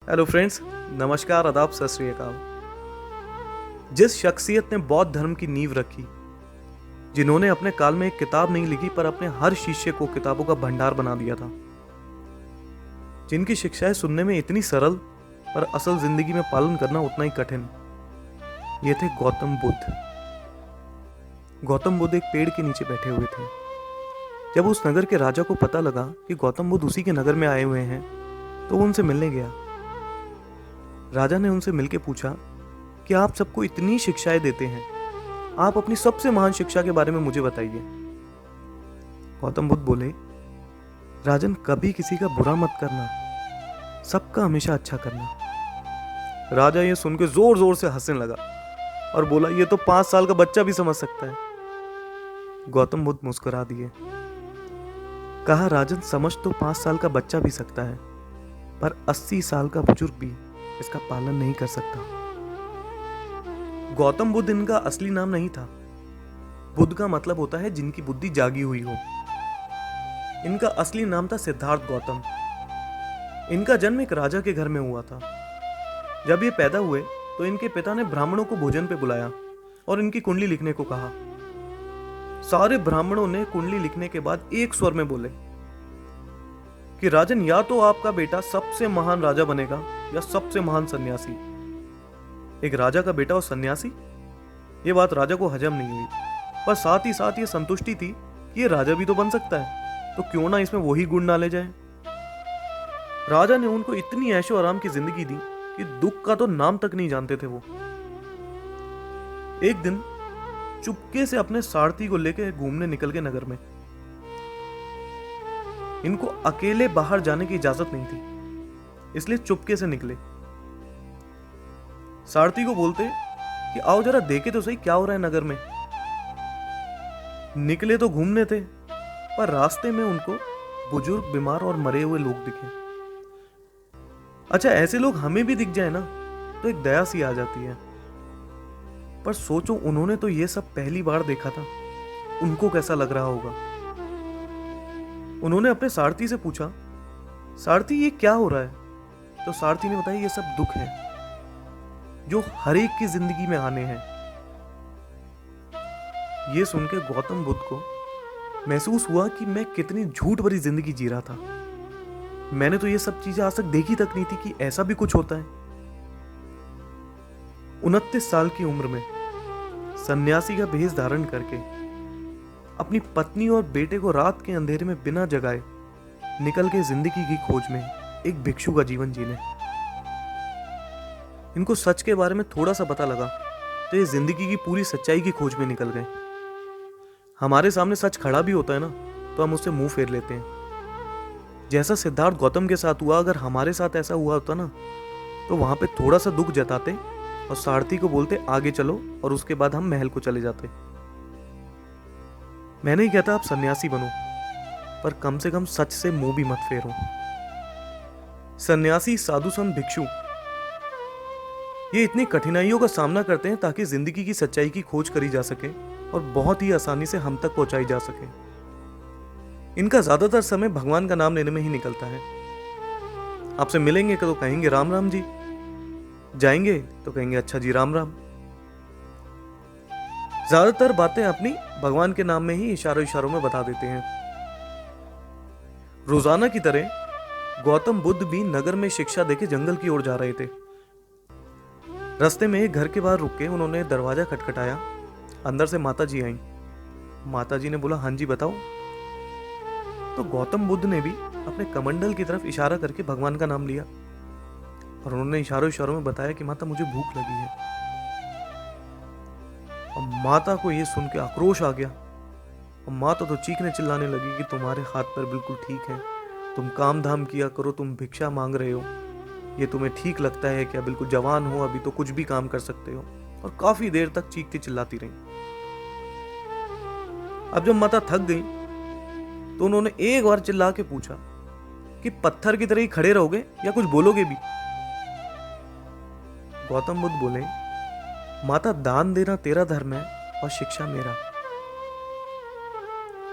Hello friends, नमस्कार, आदाब, सत श्री अकाल। जिस शख्सियत ने बौद्ध धर्म की नींव रखी, जिन्होंने अपने काल में एक किताब नहीं लिखी पर अपने हर शिष्य को किताबों का भंडार बना दिया था, जिनकी शिक्षाएं सुनने में इतनी सरल पर असल जिंदगी में पालन करना उतना ही कठिन, ये थे गौतम बुद्ध। गौतम बुद्ध एक पेड़ के नीचे बैठे हुए थे। जब उस नगर के राजा को पता लगा कि गौतम बुद्ध उसी के नगर में आए हुए हैं, तो वो उनसे मिलने गया। राजा ने उनसे मिलकर पूछा कि आप सबको इतनी शिक्षाएं देते हैं, आप अपनी सबसे महान शिक्षा के बारे में मुझे बताइए। गौतम बुद्ध बोले, राजन, कभी किसी का बुरा मत करना, सबका हमेशा अच्छा करना। राजा ये सुन के जोर जोर से हंसने लगा और बोला, ये तो 5 साल का बच्चा भी समझ सकता है। गौतम बुद्ध मुस्कुरा दिए। कहा, राजन, समझ तो 5 साल का बच्चा भी सकता है, पर 80 साल का बुजुर्ग भी इसका पालन नहीं कर सकता। गौतम बुद्ध इनका असली नाम नहीं था। बुद्ध का मतलब होता है जिनकी बुद्धि जागी हुई हो। इनका असली नाम था सिद्धार्थ गौतम। इनका जन्म एक राजा के घर में हुआ था। जब ये पैदा हुए तो इनके पिता ने ब्राह्मणों को भोजन पे बुलाया और इनकी कुंडली लिखने को कहा। सारे ब्राह्मणों ने कुंडली लिखने के बाद एक स्वर में बोले कि राजन, या तो आपका बेटा सबसे महान राजा बनेगा या सबसे महान सन्यासी। एक राजा का बेटा और सन्यासी, ये बात राजा को हजम नहीं हुई, पर साथ ही साथ ये संतुष्टि थी कि ये राजा भी तो बन सकता है, तो क्यों ना इसमें वही गुण डाले जाए। राजा ने उनको इतनी ऐशो आराम की जिंदगी दी कि दुख का तो नाम तक नहीं जानते थे वो। एक दिन चुपके से अपने सारथी को लेकर घूमने निकल के नगर में। इनको अकेले बाहर जाने की इजाजत नहीं थी, इसलिए चुपके से निकले। सारथी को बोलते कि आओ जरा देखे तो सही क्या हो रहा है नगर में। निकले तो घूमने थे, पर रास्ते में उनको बुजुर्ग, बीमार और मरे हुए लोग दिखे। अच्छा, ऐसे लोग हमें भी दिख जाए ना तो एक दया सी आ जाती है। पर सोचो, उन्होंने तो ये सब पहली बार देखा था, उनको कैसा लग रहा होगा। उन्होंने अपने सारथी से पूछा, सारथी, ये क्या हो रहा है? तो सारथी ने बताया, ये सब दुख है जो हर एक की जिंदगी में आने हैं। ये सुनकर गौतम बुद्ध को महसूस हुआ कि मैं कितनी झूठ भरी जिंदगी जी रहा था। मैंने तो ये सब चीजें आज तक देखी तक नहीं थी कि ऐसा भी कुछ होता है। 29 साल की उम्र में सन्यासी का भेष धारण करके अपनी पत्नी और बेटे को रात के अंधेरे में बिना जगाए निकल के जिंदगी की खोज में एक भिक्षु का जीवन जीने। इनको सच के बारे में थोड़ा सा पता लगा तो ये जिंदगी की पूरी सच्चाई की खोज में निकल गए। हमारे सामने सच खड़ा भी होता है ना, तो हम उससे मुंह फेर लेते हैं। जैसा सिद्धार्थ गौतम के साथ हुआ, अगर हमारे साथ ऐसा हुआ होता ना, तो वहां पे थोड़ा सा दुख जताते और सारथी को बोलते आगे चलो, और उसके बाद हम महल को चले जाते। मैं नहीं कहता आप सन्यासी बनो, पर कम से कम सच से मुंह भी मत फेरो। सन्यासी, साधु संत, भिक्षु, ये इतनी कठिनाइयों का सामना करते हैं ताकि जिंदगी की सच्चाई की खोज करी जा सके और बहुत ही आसानी से हम तक पहुंचाई जा सके। इनका ज्यादातर समय भगवान का नाम लेने में ही निकलता है। आपसे मिलेंगे तो कहेंगे राम राम जी, जाएंगे तो कहेंगे अच्छा जी राम राम। ज्यादातर बातें अपनी भगवान के नाम में ही इशारों इशारों में बता देते हैं। रोजाना की तरह गौतम बुद्ध भी नगर में शिक्षा देके जंगल की ओर जा रहे थे। रास्ते में एक घर के बाहर रुक के उन्होंने दरवाजा खटखटाया। अंदर से माता जी आई। माता जी ने बोला, हाँ जी बताओ। तो गौतम बुद्ध ने भी अपने कमंडल की तरफ इशारा करके भगवान का नाम लिया और उन्होंने इशारों इशारों में बताया कि माता, मुझे भूख लगी है। और माता को यह सुन के आक्रोश आ गया और माता तो चीखने चिल्लाने लगी कि तुम्हारे हाथ पैर बिल्कुल ठीक है, तुम काम धाम किया करो, तुम भिक्षा मांग रहे हो, ये तुम्हें ठीक लगता है क्या? बिल्कुल जवान हो, अभी तो कुछ भी काम कर सकते हो। और काफी देर तक चीखती चिल्लाती रही। अब जब माता थक गई तो उन्होंने एक बार चिल्ला के पूछा कि पत्थर की तरह ही खड़े रहोगे या कुछ बोलोगे भी? गौतम बुद्ध बोले, माता, दान देना तेरा धर्म है और शिक्षा मेरा।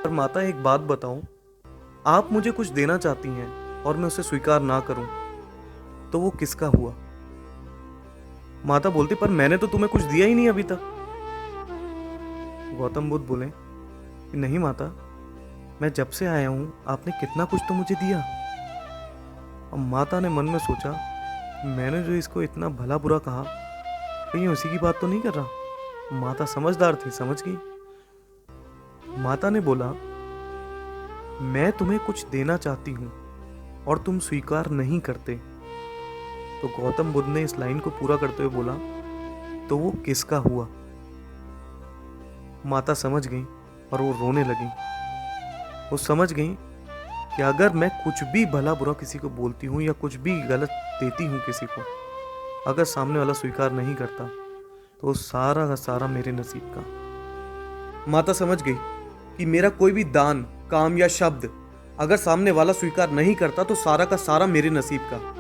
पर माता, एक बात बताओ, आप मुझे कुछ देना चाहती हैं और मैं उसे स्वीकार ना करूं तो वो किसका हुआ? माता बोलती, पर मैंने तो तुम्हें कुछ दिया ही नहीं अभी तक। गौतम बुद्ध बोले कि नहीं माता, मैं जब से आया हूं आपने कितना कुछ तो मुझे दिया। अब माता ने मन में सोचा, मैंने जो इसको इतना भला बुरा कहा, कहीं उसी की बात तो नहीं कर रहा। माता समझदार थी, समझ गई। माता ने बोला, मैं तुम्हें कुछ देना चाहती हूं और तुम स्वीकार नहीं करते। तो गौतम बुद्ध ने इस लाइन को पूरा करते हुए बोला, तो वो किसका हुआ? माता समझ गई और वो रोने लगी। वो समझ गई कि अगर मैं कुछ भी भला बुरा किसी को बोलती हूँ या कुछ भी गलत देती हूँ किसी को, अगर सामने वाला स्वीकार नहीं करता तो सारा का सारा मेरे नसीब का। माता समझ गई कि मेरा कोई भी दान, काम या शब्द अगर सामने वाला स्वीकार नहीं करता तो सारा का सारा मेरे नसीब का।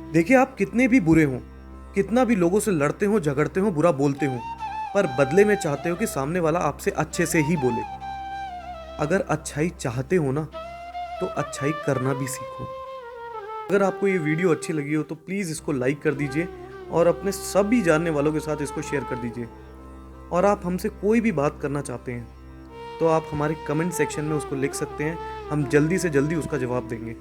देखिए, आप कितने भी बुरे हो, कितना भी लोगों से लड़ते हो, झगड़ते हो, बुरा बोलते हो, पर बदले में चाहते हो कि सामने वाला आपसे अच्छे से ही बोले। अगर अच्छाई चाहते हो ना, तो अच्छाई करना भी सीखो। अगर आपको ये वीडियो अच्छी लगी हो तो प्लीज़ इसको लाइक कर दीजिए और अपने सभी जानने वालों के साथ इसको शेयर कर दीजिए। और आप हमसे कोई भी बात करना चाहते हैं तो आप हमारे कमेंट सेक्शन में उसको लिख सकते हैं, हम जल्दी से जल्दी उसका जवाब देंगे।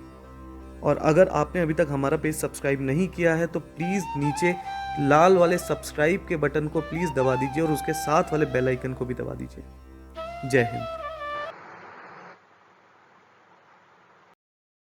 और अगर आपने अभी तक हमारा पेज सब्सक्राइब नहीं किया है तो प्लीज़ नीचे लाल वाले सब्सक्राइब के बटन को प्लीज़ दबा दीजिए और उसके साथ वाले बेल आइकन को भी दबा दीजिए। जय हिंद।